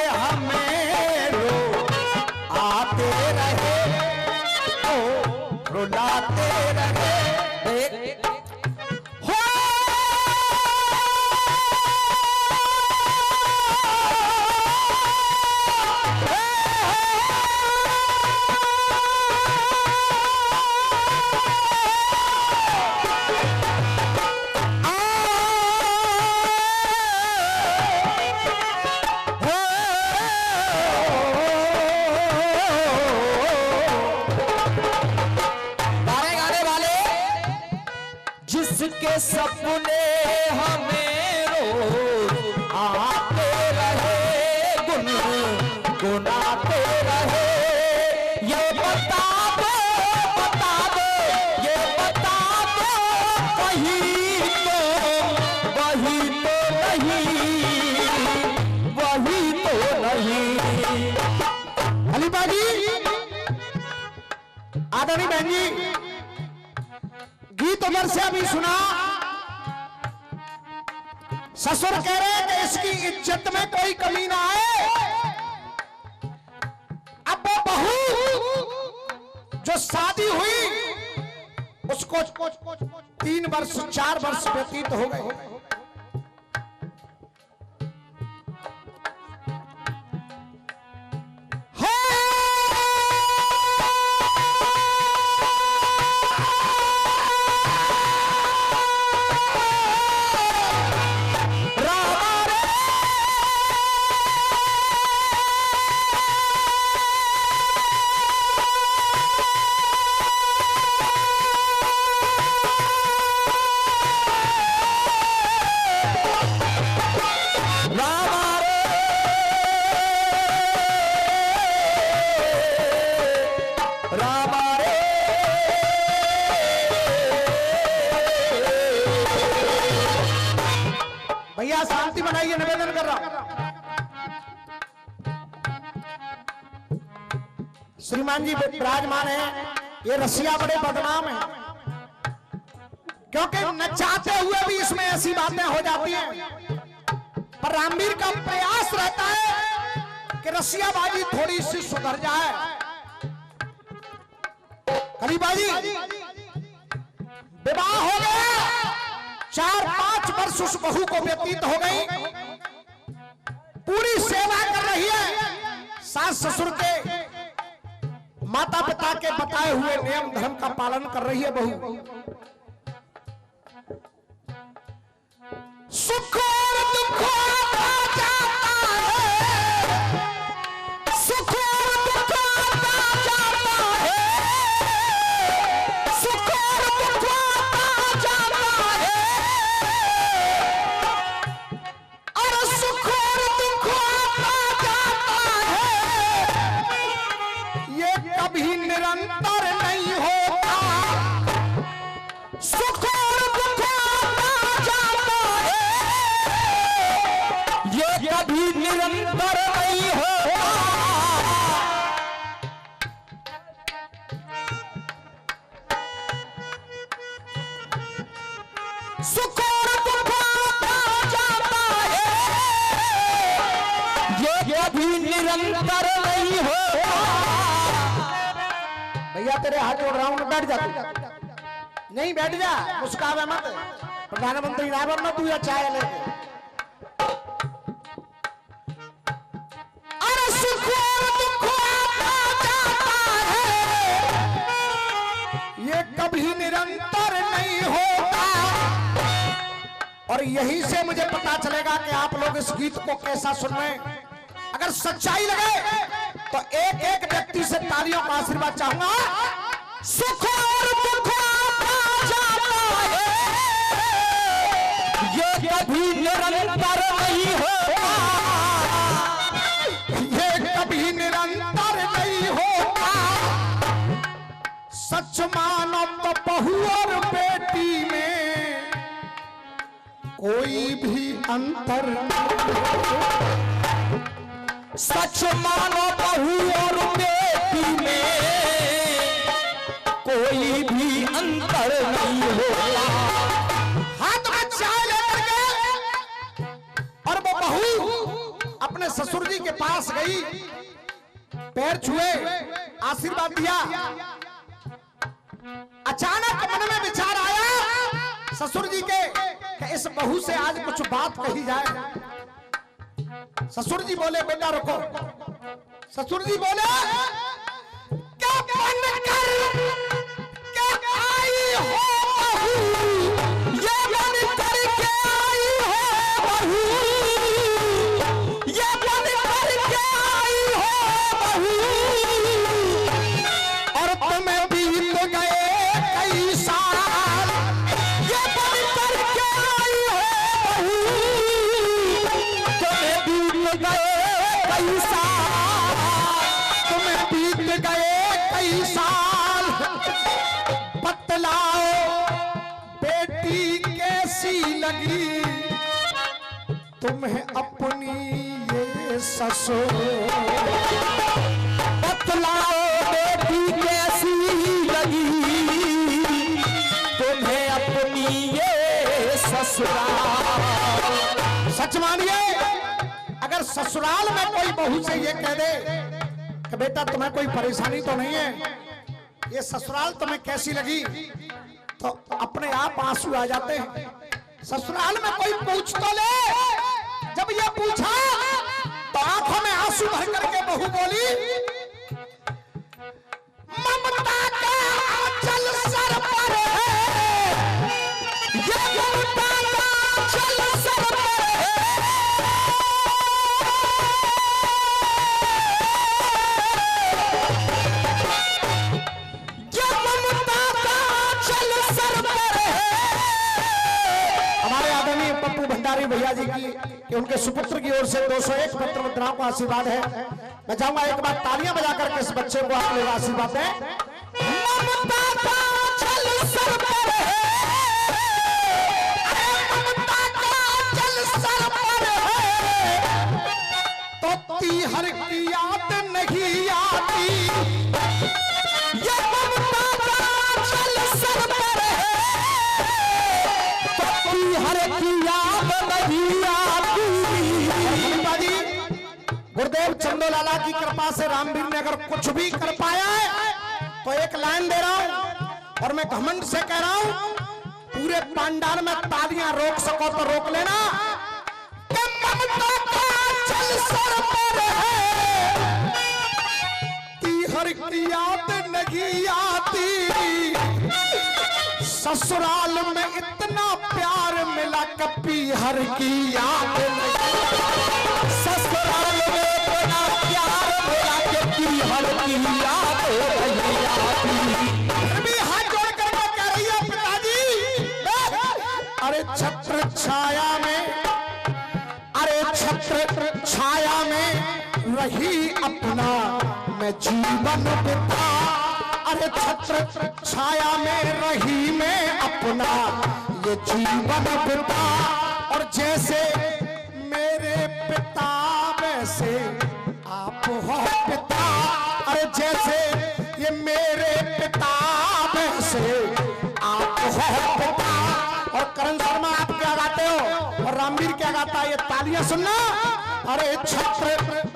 हमें आते रहे, रुलाते रहे। जिसके सपने हमें रोज आते रहे, गुनगुनाते रहे। ये बता दो, ये बता दो, वही तो नहीं। अलीबा जी, आदरणीय बहन जी, गीत उधर से अभी सुना। ससुर कह रहे हैं कि इसकी इज्जत में कोई कमी ना आए। अब वो बहू जो शादी हुई उसको 3 वर्ष 4 वर्ष व्यतीत हो गए। भैया शांति बनाइए, निवेदन कर रहा हूं। श्रीमान जी विराजमान है। ये रसिया बड़े बदनाम है, क्योंकि न चाहते हुए भी इसमें ऐसी बातें हो जाती हैं। पर रामवीर का प्रयास रहता है कि रसियाबाजी थोड़ी सी सुधर जाए। कलीबाजी विवाह हो गया, 4-5 वर्ष उस बहू को व्यतीत हो गई। पूरी सेवा कर रही है, सास ससुर के, माता पिता के बताए हुए नियम धर्म का पालन कर रही है बहू। सुख और दुख आता जाता है, सुख और दुख आता जाता है, सुख और दुख आता जाता है, और सुख और दुख आता जाता है। ये कभी निरंतर नहीं होता। सुख और दुख आता जाता है, ये कभी निरंतर नहीं होता। सुख और दुख आता जाता है, ये कभी निरंतर नहीं होता। भैया तेरे हाथ जोड़ रहा हूं, बैठ जा। नहीं बैठ जा, मुस्कावे मत। प्रधानमंत्री ना बनना तू, या चाय लेके। अरे सुख और दुख आता जाता है, ये कभी निरंतर नहीं होता। और यहीं से मुझे पता चलेगा कि आप लोग इस गीत को कैसा सुन रहे हैं। अगर सच्चाई लगे तो एक एक व्यक्ति से तालियों का आशीर्वाद चाहूंगा। सुख और दुख आता जाता है, ये कभी निरंतर नहीं होता। ये कभी निरंतर नहीं होता। सच मानो तो बहू और बेटी में कोई भी अंतर नहीं। सच मानो बहू और बेटी में कोई भी अंतर नहीं होता। हाथ में चाय लेकर के और वो बहू अपने ससुर जी के पास गई, पैर छुए, आशीर्वाद दिया। अचानक मन में विचार आया ससुर जी के कि इस बहू से आज कुछ बात कही जाए। ससुर जी बोले बेटा रुको। ससुर जी बोले क्या बन कर क्या आई हो बहू, ये बन कर के आई हो बहू, ये बन कर के आई हो बहू, और तुम्हें बीत गए कई साल, ये बन कर के आई हो बहू, तुम्हें बीत गए कई साल, तुम्हें बीत गए कई साल, बतलाओ बेटी कैसी लगी तुम्हें अपनी ये ससुर, बतलाओ बेटी कैसी लगी तुम्हें अपनी ये ससुराल। सच मानिए, अगर ससुराल में कोई बहू से ये कह दे कि बेटा तुम्हें कोई परेशानी तो नहीं है, ये ससुराल तुम्हें कैसी लगी, तो अपने आप आंसू आ जाते हैं। ससुराल में कोई पूछ तो ले, जब ये पूछा तो आंखों में आंसू भर करके बहू बोली ममता का आंचल सर पर है, ये ममता का आंचल सर पर है, ये ममता का आंचल सर पर है। हमारे आदरणीय पप्पू भंडारी भैया जी की उनके सुपुत्र की ओर से 201 पत्र मुद्राओं का आशीर्वाद है। मैं चाहूंगा एक बार तालियां बजाकर के इस बच्चे को आप लोग आशीर्वाद दें। ममता का आंचल सर पर है, ममता का आंचल सर पर है, तो तीहर की याद नहीं आती, ये ममता का आंचल सर पर है, तो तीहर की याद नहीं आती। गुरुदेव चंदोलाला की कृपा से रामवीर ने अगर कुछ भी कर पाया है तो एक लाइन दे रहा हूं, और मैं घमंड से कह रहा हूं, पूरे पंडाल में तालियां रोक सको तो रोक लेना। ममता का आंचल सर पर है, तीहर की याद नहीं आती, ससुराल में इतना प्यार मिला कभी हर की याद नहीं, ससुराल में इतना प्यार मिला कभी हर की याद नहीं आती। फिर भी हाथ जोड़ कर मैं कह रही हूं पिताजी, अरे छत्र छाया में, अरे छत्र छाया में रही अपना मैं जीवन बिता, अरे छत्र छाया में रही मैं अपना ये जीवन बिता, और जैसे मेरे पिता वैसे आप हो पिता, अरे जैसे ये मेरे पिता वैसे आप हो पिता। और करण शर्मा आप क्या गाते हो और रामवीर क्या गाता है, ये तालियां सुनना। अरे छत्र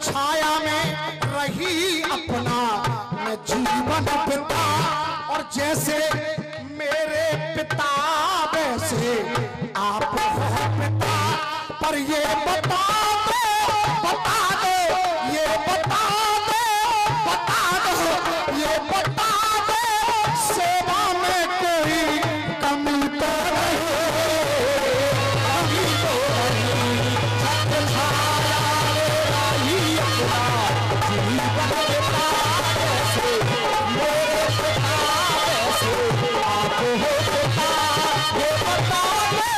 छाया में रही अपना मैं जीवन बिता, और जैसे मेरे पिता वैसे आप हो पिता, पर ये बता दो, बता दो, ये बता दो, बता दो, ये बता दो, सेवा में कोई कमी तो नहीं, कमी तो नहीं, छत्र छाया रही अपना जीवन बिता, जैसे मेरे पिता वैसे आप हो पिता, ये बता दो।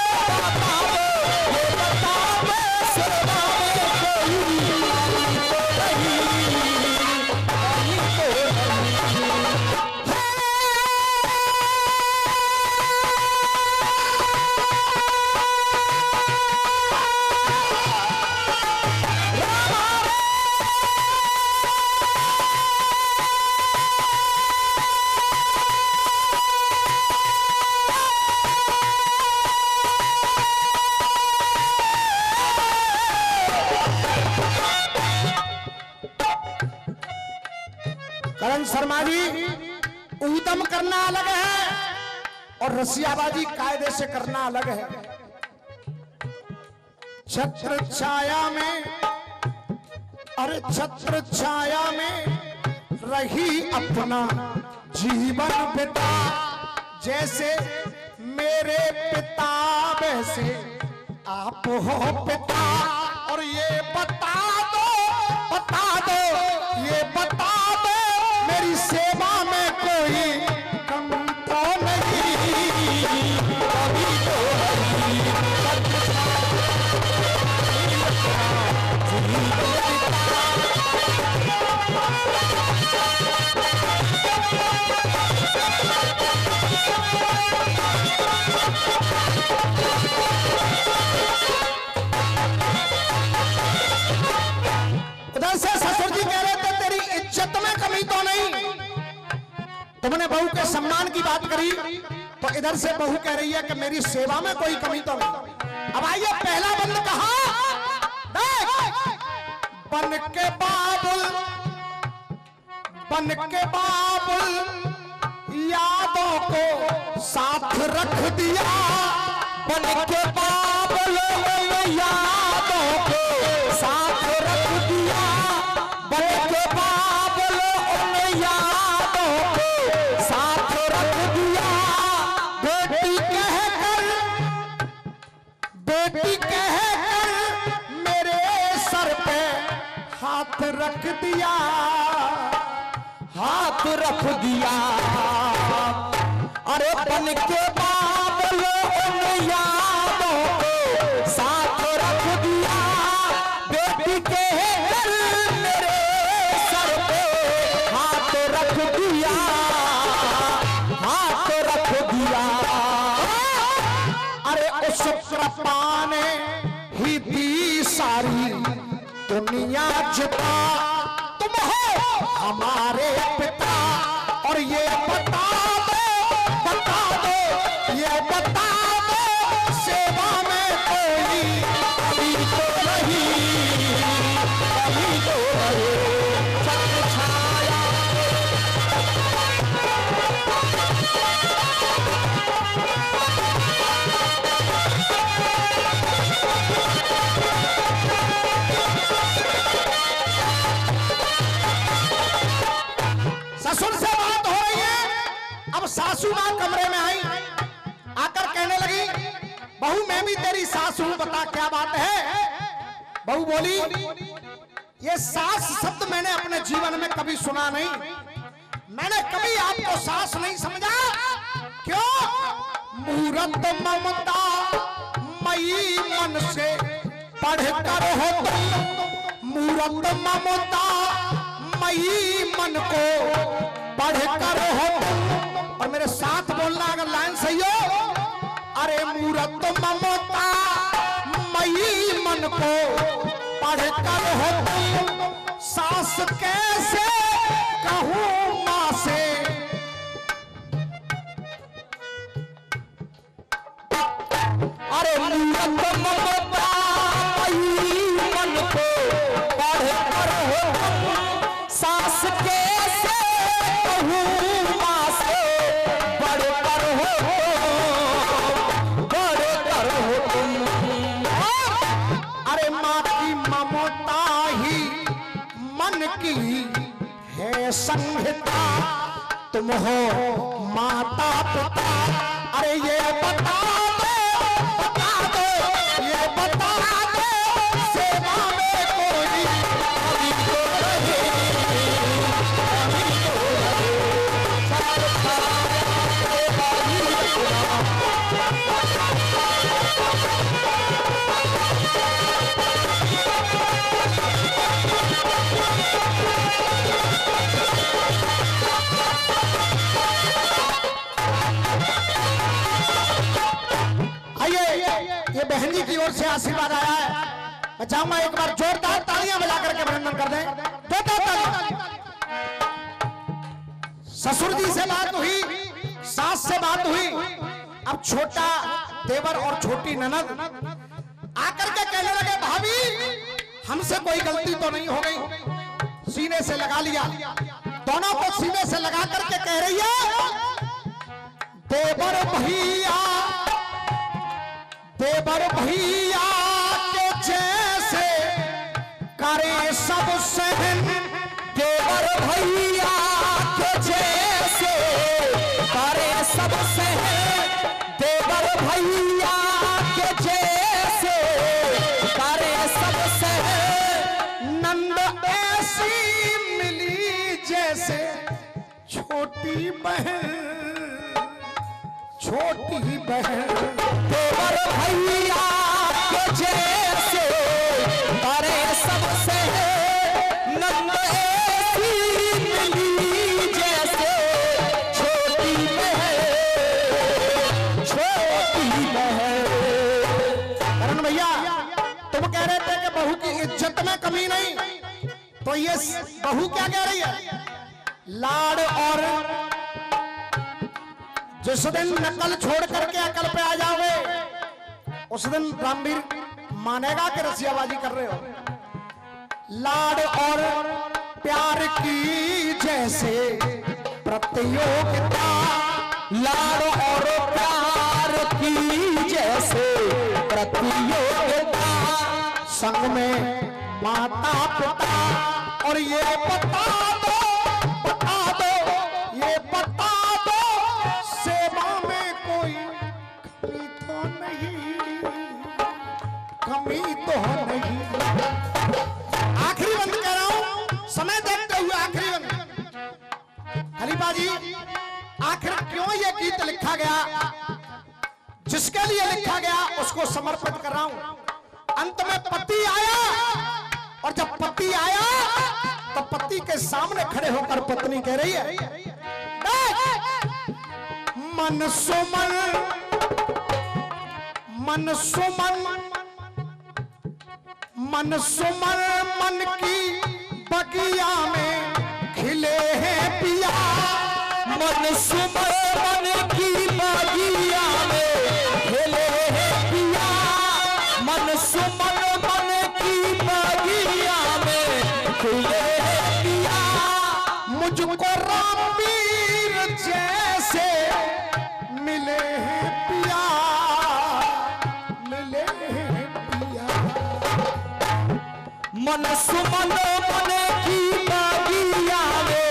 करण शर्मा जी, ऊधम करना अलग है और रसियाबाजी कायदे से करना अलग है। छत्र छाया में, अरे छत्र छाया में रही अपना जीवन बिता, जैसे मेरे पिता वैसे आप हो पिता। और ये बता दो, ये बता दो मेरी सेवा में कोई कमी तो नहीं। कभी तो उधर से ससुर जी कह रहे थे तेरी इज्जत में कमी तो नहीं। तुमने बहू के सम्मान की बात करी तो इधर से बहू कह रही है कि मेरी सेवा में कोई कमी तो नहीं। अब आइए पहला बंद कहा, बन के बाबुल, बन के बाबुल यादों को साथ रख दिया। बन के बाबुल यादों को साथ रख दिया। बन के बाबुल यादों को साथ रख दिया। बेटी कहकर, बेटी कहकर मेरे सर पे हाथ रख दिया, हाथ रख दिया। अरे बन के बाबुल उन यादों को साथ रख दिया। बेटी कहकर मेरे सर पे हाथ रख दिया, हाथ रख दिया। अरे उस कृपा ने ही दी सारी दुनिया जिता। तुम हो हमारे पिता और ये बता दो, ये बता दो सेवा में कोई कमी तो नहीं। कमी तो छत्र छाया ससुर से बात हो रही है। अब सासू मां कमरे में आई, आकर कहने लगी बहू मैं भी तेरी सास हूं, बता क्या बात है। बहू बोली ये सास शब्द मैंने अपने जीवन में कभी सुना नहीं, मैंने कभी आपको सास नहीं समझा। क्यों? मूरत ममता मई मन से पढ़कर हो तुम। मूरत ममता मई मन को पढ़कर हो तुम। और मेरे साथ बोलना अगर लाइन सही हो। अरे मूरत ममता मई मन को पढ़कर हो तुम। सास कैसे कहूं मां से, अरे मूरत ममता मई मन को पढ़कर हो तुम। सास कैसे कहूं मां से बढ़कर हो, बढ़कर हो तुम। अरे मां की ममता ही मन की है संहिता। तुम हो माता पिता। अरे ये बता दो, ये बता दो सेवा में कोई कमी तो नहीं। कमी तो ये बहन जी की ओर से आशीर्वाद आया है। मैं चाहूंगा एक बार जोरदार तालियां बजा करके अभिनंदन कर दें। ससुर जी से बात हुई, सास से बात हुई, अब छोटा देवर और छोटी ननद आकर के कहने लगे भाभी हमसे कोई गलती तो नहीं हो गई। सीने से लगा लिया, दोनों को सीने से लगा करके कह रही है, देवर भैया के जैसे करे सब सहन, देवर भैया के जैसे करे सब सहन, देवर भैया के जैसे करे सब सहन। नंद ऐसी मिली जैसे छोटी बहन, छोटी बहन। देवर भैया के जैसे करे सब सहन, नंद ऐसी मिली जैसे छोटी बहन, छोटी बहन। करण भैया तुम कह रहे थे कि बहू की इज्जत में कमी नहीं, तो ये बहू क्या कह रही है? लाड़ और जिस दिन नकल छोड़ करके अकल पे आ जाओगे उस दिन रामवीर मानेगा कि रसियाबाजी कर रहे हो। लाड़ और प्यार की जैसे प्रतियोगिता, लाड़ और प्यार की जैसे प्रतियोगिता, संग में माता पिता और ये बता दो सेवा में कोई कमी तो नहीं, कमी तो नहीं। आखिरी बंद कह रहा हूं, समय देखते हुए आखिरी बंद। खलीफा जी आखिर क्यों ये गीत लिखा गया, जिसके लिए लिखा गया उसको समर्पित कर रहा हूं। अंत में पति आया और जब पति आया तो पति के सामने खड़े होकर पत्नी कह रही है, मन सुमन मन सुमन मन सुमन मन की बगिया में खिले हैं पिया, मन सुमन मन की बगिया में खिले हैं पिया, मन सुमन मन की बगिया में खिले हैं पिया। मुझको रामवीर जैसे मिले हैं पिया, मिले हैं पिया। मन सुमन मन की बगिया में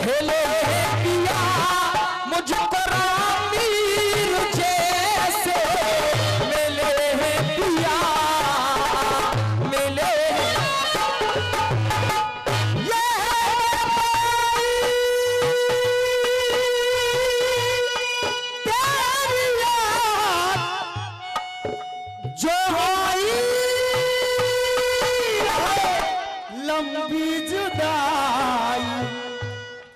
खिले हैं पिया, मुझको रामवीर जैसे मिले हैं पिया, मिले हैं। जो आई लंबी जुदाई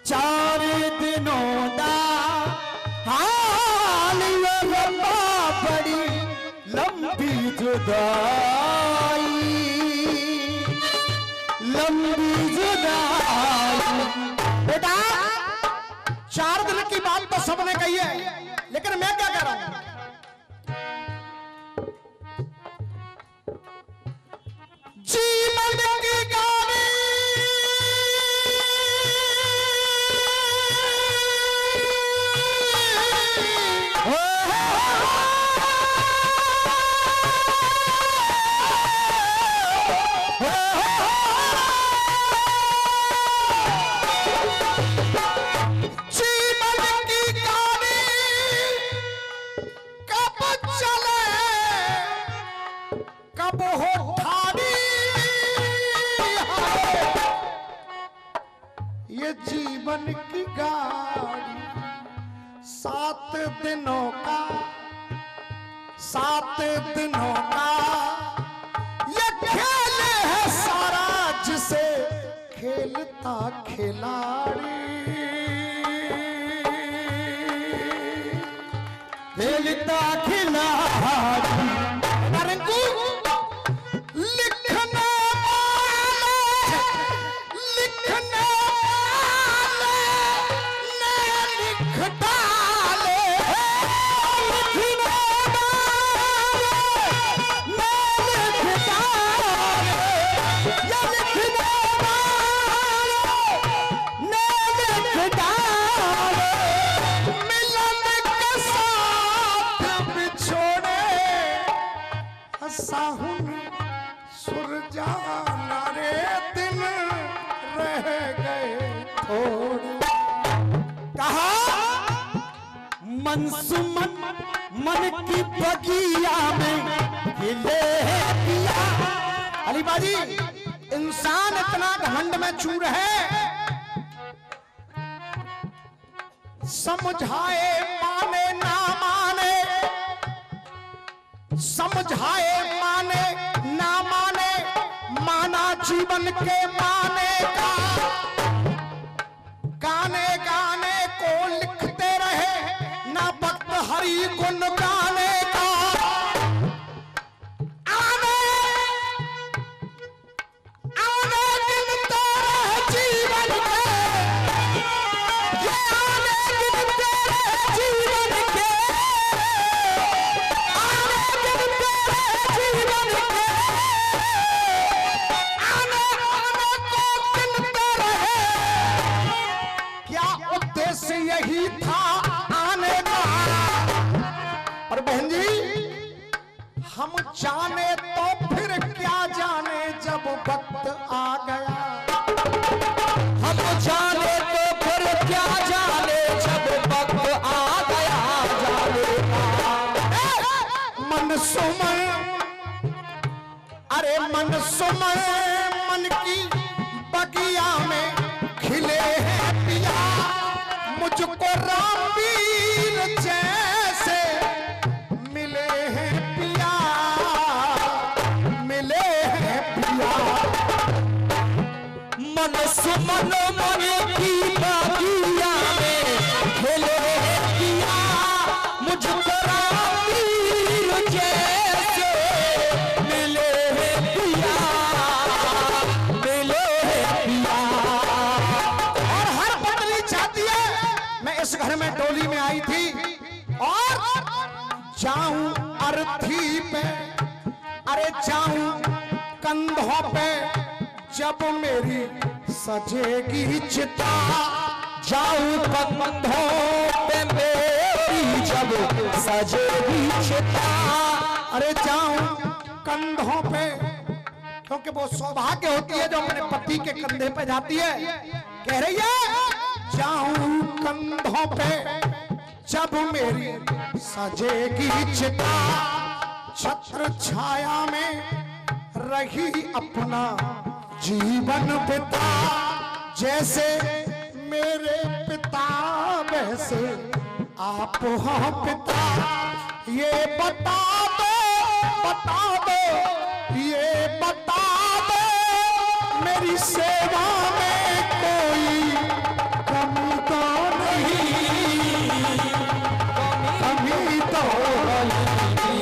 4 दिनों दा हाल, ये लंबा बड़ी लंबी जुदाई, लंबी जुदाई। बेटा 4 दिन की बात तो सबने कही है, लेकिन मैं क्या कह रहा हूं, जीवन की गाड़ी कब हो ठाड़ी, ये जीवन की गाड़ी 7 दिनों का, 7 दिनों का ये खेल है सारा, जिसे खेलता खिलाड़ी, खेलता खिलाड़ी। छोड़। कहा मन सुमन मन की बगिया में खिले पिया। अली बाजी, इंसान इतना घमंड में चूर है, समझाए माने ना माने, समझाए माने ना माने, माना जीवन के माने का। गाने गाने को लिखते रहे ना वक्त हरि गुण गाने का। आने आने दिन तेरे जीवन के, ये आने दिन तेरे जीवन के, आने दिन तेरे जीवन के, आने आने को गिनते रहे। क्या उद्देश्य यही था आने का? और बहन जी, हम जाने तो फिर क्या जाने जब वक्त आ गया। हम जाने तो फिर क्या जाने जब वक्त आ गया जाने का। मन सुमन, अरे मन सुमन मन की बगिया में खिले हैं पिया। मुझको रामवीर जैसे मिले हैं पिया, मिले हैं पिया। मन सुमन मन की बगिया में खिले पिया। मुझको रामवीर जैसे मिले हैं पिया, मिले हैं पिया। और हर बदली चाहती है। मैं इस घर में डोली में आई थी और जाऊं अर्थी पे, अरे जाऊं कंधों पे, जब मेरी सजेगी चिता। जाऊं कंधों पे मेरी जब सजेगी चिता। अरे जाऊं कंधों पे, क्योंकि वो सौभाग्य होती है जो अपने पति के कंधे पे जाती है। कह रही है जाऊं कंधों पे जब मेरी सजेगी चिता। छत्र छाया में रही अपना जीवन बिता। जैसे मेरे पिता वैसे आप हो पिता। ये बता दो, बता दो, ये बता दो मेरी सेवा में